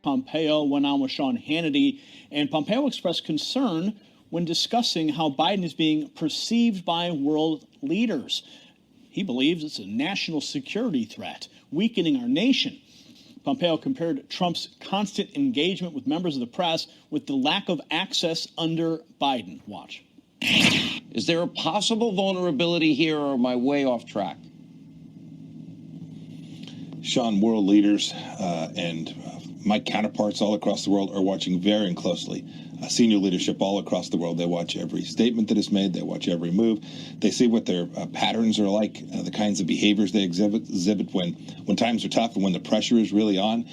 Pompeo went on with Sean Hannity, and Pompeo expressed concern when discussing how Biden is being perceived by world leaders. He believes it's a national security threat, weakening our nation. Pompeo compared Trump's constant engagement with members of the press with the lack of access under Biden. Watch. Is there a possible vulnerability here, or am I way off track? Sean, world leaders and my counterparts all across the world are watching very closely. Senior leadership all across the world, they watch every statement that is made, they watch every move, they see what their patterns are like, the kinds of behaviors they exhibit when times are tough and when the pressure is really on.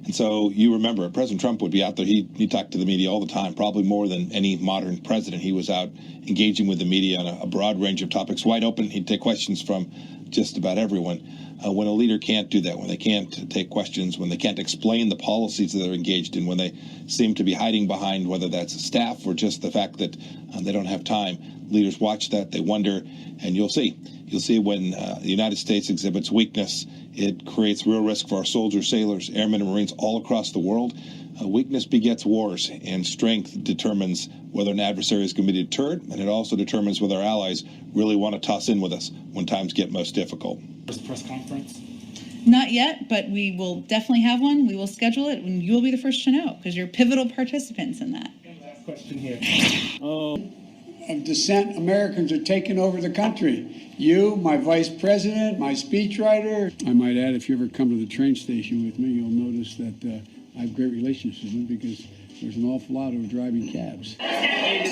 And so you remember, President Trump would be out there, he talked to the media all the time, probably more than any modern president. He was out engaging with the media on a broad range of topics, wide open. He'd take questions from just about everyone. When a leader can't do that, when they can't take questions, when they can't explain the policies that they're engaged in, when they seem to be hiding behind whether that's staff or just the fact that they don't have time, leaders watch that, they wonder, and you'll see when the United States exhibits weakness, it creates real risk for our soldiers, sailors, airmen, and Marines all across the world. Weakness begets wars, and strength determines whether an adversary is going to be deterred, and it also determines whether our allies really want to toss in with us when times get most difficult. Press conference? Not yet, but we will definitely have one. We will schedule it, and you will be the first to know because you're pivotal participants in that. Last question here. Of dissent, Americans are taking over the country. You, my vice president, my speechwriter. I might add, if you ever come to the train station with me, you'll notice that I have great relationships with them because there's an awful lot of driving cabs.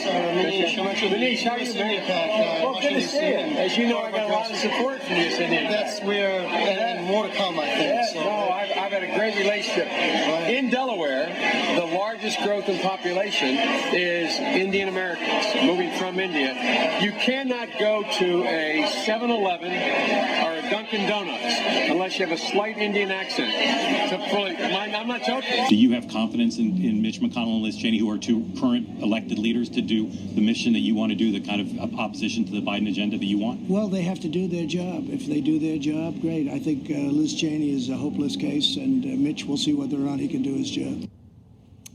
Manish, how are you, man? Well, good to see you. As you know, I got a lot of support from you, Cindy. That's where, and more to come, I think. Yeah, so. No, I've had a great relationship. In Delaware, the largest growth in population is Indian Americans moving from India. You cannot go to a 7-Eleven or a Dunkin' Donuts unless you have a slight Indian accent. I'm not joking. Do you have confidence in Mitch McConnell and Liz Cheney, who are two current elected leaders, to do the mission that you want to do, the kind of opposition to the Biden agenda that you want? Well, they have to do their job. If they do their job, great. I think Liz Cheney is a hopeless case, and Mitch, we'll see whether or not he can do his job.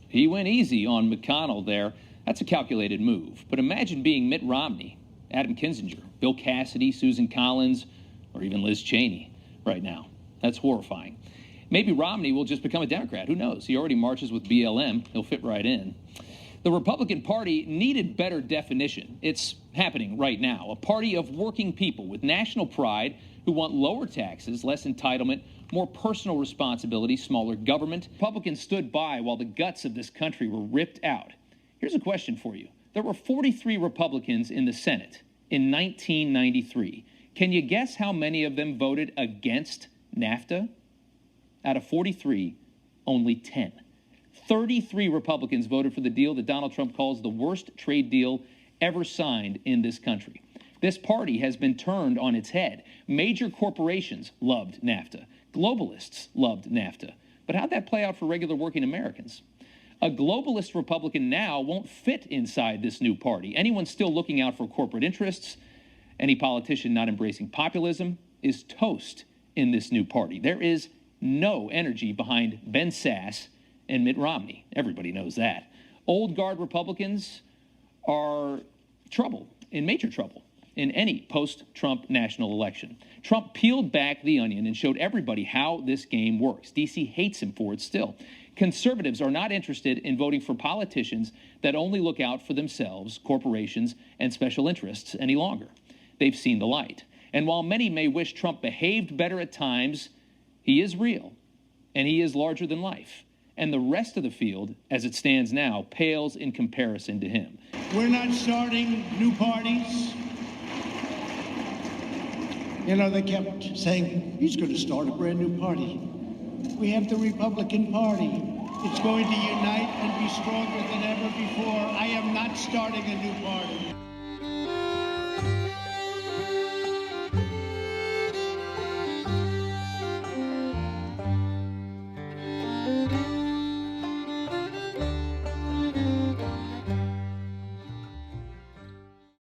He went easy on McConnell there. That's a calculated move. But imagine being Mitt Romney, Adam Kinzinger, Bill Cassidy, Susan Collins, or even Liz Cheney right now. That's horrifying. Maybe Romney will just become a Democrat. Who knows? He already marches with BLM. He'll fit right in. The Republican Party needed better definition. It's happening right now. A party of working people with national pride who want lower taxes, less entitlement, more personal responsibility, smaller government. Republicans stood by while the guts of this country were ripped out. Here's a question for you. There were 43 Republicans in the Senate in 1993. Can you guess how many of them voted against NAFTA? Out of 43, only 10. 33 Republicans voted for the deal that Donald Trump calls the worst trade deal ever signed in this country. This party has been turned on its head. Major corporations loved NAFTA. Globalists loved NAFTA. But how'd that play out for regular working Americans? A globalist Republican now won't fit inside this new party. Anyone still looking out for corporate interests, any politician not embracing populism, is toast in this new party. There is no energy behind Ben Sasse and Mitt Romney. Everybody knows that. Old guard Republicans are major trouble in any post-Trump national election. Trump peeled back the onion and showed everybody how this game works. D.C. hates him for it still. Conservatives are not interested in voting for politicians that only look out for themselves, corporations, and special interests any longer. They've seen the light. And while many may wish Trump behaved better at times, he is real, and he is larger than life. And the rest of the field, as it stands now, pales in comparison to him. We're not starting new parties. You know, they kept saying, he's going to start a brand new party. We have the Republican Party. It's going to unite and be stronger than ever before. I am not starting a new party.